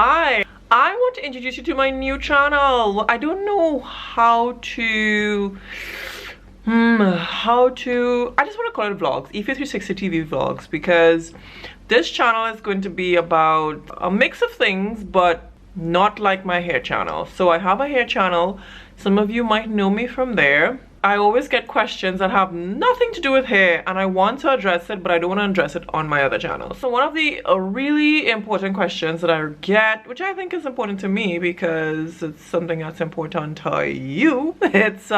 Hi, I want to introduce you to my new channel. I don't know how to I just want to call it vlogs, EFA360 TV vlogs, because this channel is going to be about a mix of things, but not like my hair channel. So I have a hair channel. Some of you might know me from there. I always get questions that have nothing to do with hair, and I want to address it, but I don't want to address it on my other channel. So one of the really important questions that I get, which I think is important to me because it's something that's important to you, it's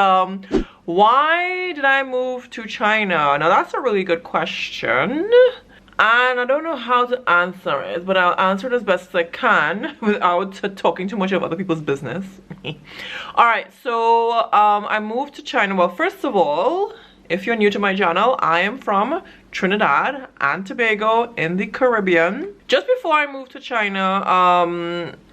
why did I move to China? Now that's a really good question, and I don't know how to answer it, but I'll answer it as best as I can without talking too much of other people's business. All right, so I moved to China. Well, first of all, if you're new to my channel, I am from Trinidad and Tobago in the Caribbean. Just before I moved to China,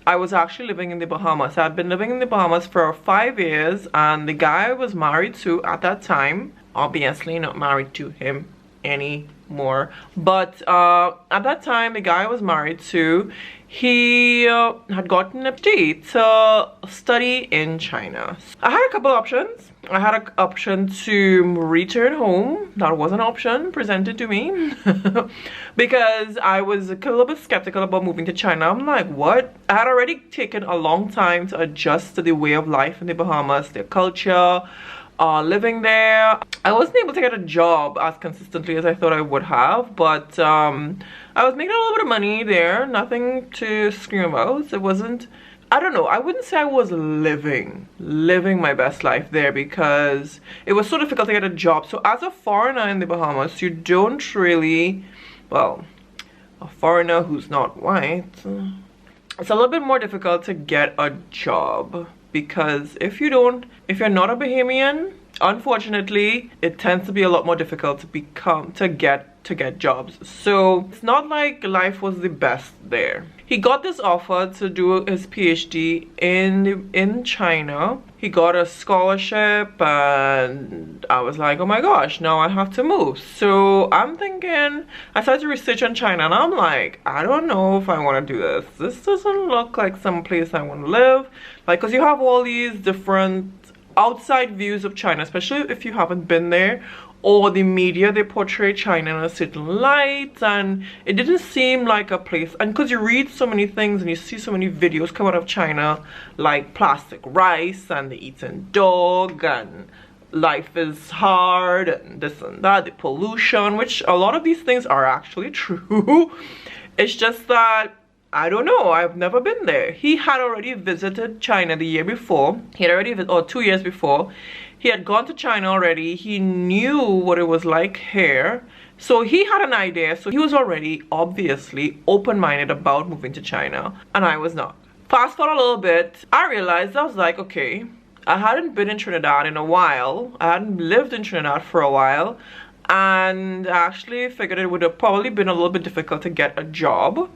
I was actually living in the Bahamas. I'd been living in the Bahamas for 5 years, and the guy I was married to at that time, obviously not married to him anymore, but at that time the guy I was married to, he had gotten a PhD to study in China. I had a couple options. I had an option to return home. That was an option presented to me because I was a little bit skeptical about moving to China. I'm like, what? I had already taken a long time to adjust to the way of life in the Bahamas, their culture, living there. I wasn't able to get a job as consistently as I thought I would have, but I was making a little bit of money there, nothing to scream about. It wasn't, I don't know, I wouldn't say I was living my best life there because it was so difficult to get a job. So as a foreigner in the Bahamas, you don't really, well, a foreigner who's not white, it's a little bit more difficult to get a job, because if you're not a Bahamian, unfortunately it tends to be a lot more difficult to get jobs. So it's not like life was the best there. He got this offer to do his PhD in China. He got a scholarship, and I was like, oh my gosh, now I have to move. So I'm thinking, I started to research on China, and I'm like, I don't know if I want to do this. This doesn't look like some place I want to live. Like, because you have all these different outside views of China, especially if you haven't been there, or the media, they portray China in a certain light, and it didn't seem like a place. And because you read so many things and you see so many videos come out of China, like plastic rice and the eating dog and life is hard and this and that, the pollution, which a lot of these things are actually true. It's just that I don't know, I've never been there. He had already visited China the year before. He had already visited, or 2 years before. He had gone to China already. He knew what it was like here. So he had an idea. So he was already obviously open-minded about moving to China, and I was not. Fast forward a little bit, I realized, I was like, okay, I hadn't been in Trinidad in a while. I hadn't lived in Trinidad for a while, and I actually figured it would have probably been a little bit difficult to get a job.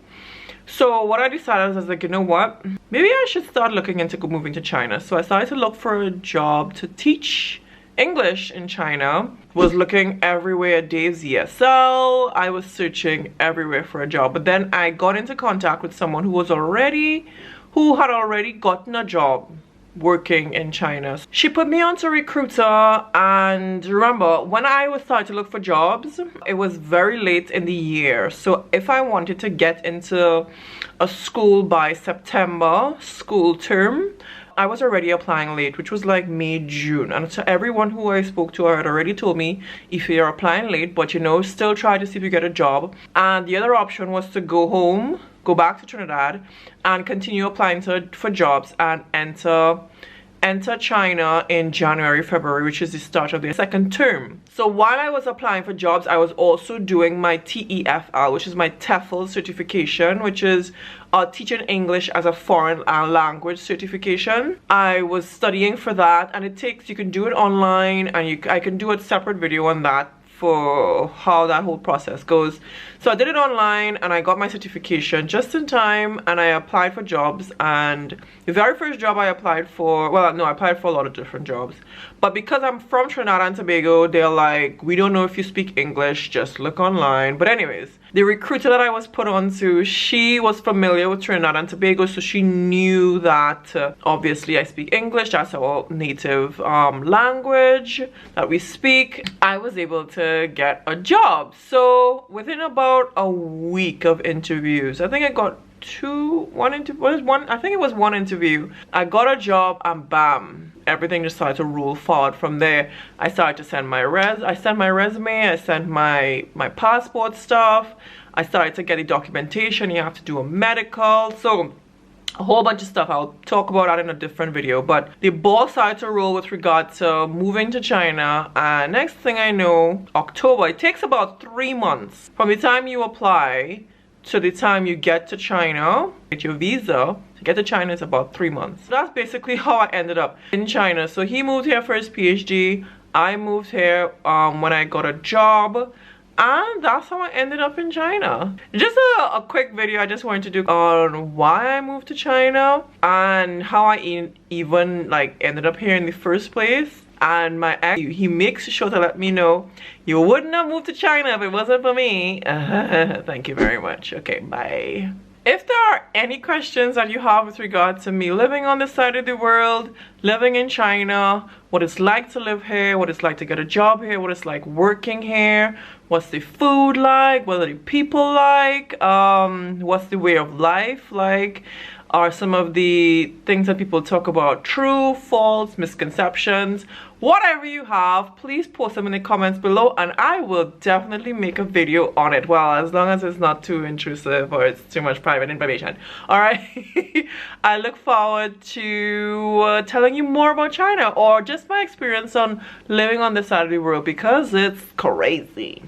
So what I decided was like, you know what, maybe I should start looking into moving to China. So I started to look for a job to teach English in China. Was looking everywhere at Dave's ESL. I was searching everywhere for a job, but then I got into contact with someone who had already gotten a job working in China. She put me onto Recruiter, and remember, when I was starting to look for jobs, it was very late in the year. So if I wanted to get into a school by September school term, I was already applying late, which was like May, June. And so everyone who I spoke to had already told me, if you're applying late, but you know, still try to see if you get a job. And the other option was to go home, go back to Trinidad, and continue applying for jobs and enter China in January, February, which is the start of the second term. So while I was applying for jobs, I was also doing my TEFL, which is my TEFL certification, which is teaching English as a foreign language certification. I was studying for that, and you can do it online, and I can do a separate video on that for how that whole process goes. So I did it online, and I got my certification just in time, and I applied for jobs. And the very first job I applied for, well, no, I applied for a lot of different jobs, but because I'm from Trinidad and Tobago, they're like, we don't know if you speak English, just look online. But anyways, The recruiter that I was put on to, she was familiar with Trinidad and Tobago, so she knew that obviously I speak English. That's our native language that we speak. I was able to get a job. So within about a week of interviews, I think I got one interview. I got a job and bam, everything just started to roll forward from there. I started to send my resume, I sent my passport stuff. I started to get the documentation. You have to do a medical, so a whole bunch of stuff. I'll talk about that in a different video, but the ball started to roll with regard to moving to China. And next thing I know, October, it takes about 3 months from the time you apply to the time you get to China, get your visa. To get to China is about 3 months. So that's basically how I ended up in China. So he moved here for his PhD. I moved here when I got a job. And that's how I ended up in China. Just a quick video I just wanted to do on why I moved to China and how I even like ended up here in the first place. And my ex, he makes sure to let me know, you wouldn't have moved to China if it wasn't for me. Thank you very much. Okay, bye. If there are any questions that you have with regard to me living on this side of the world, living in China, what it's like to live here, what it's like to get a job here, what it's like working here, what's the food like, what are the people like, what's the way of life like, are some of the things that people talk about true, false, misconceptions, whatever you have, please post them in the comments below and I will definitely make a video on it. Well, as long as it's not too intrusive or it's too much private information. All right. I look forward to telling you more about China or just my experience on living on this side of the world because it's crazy.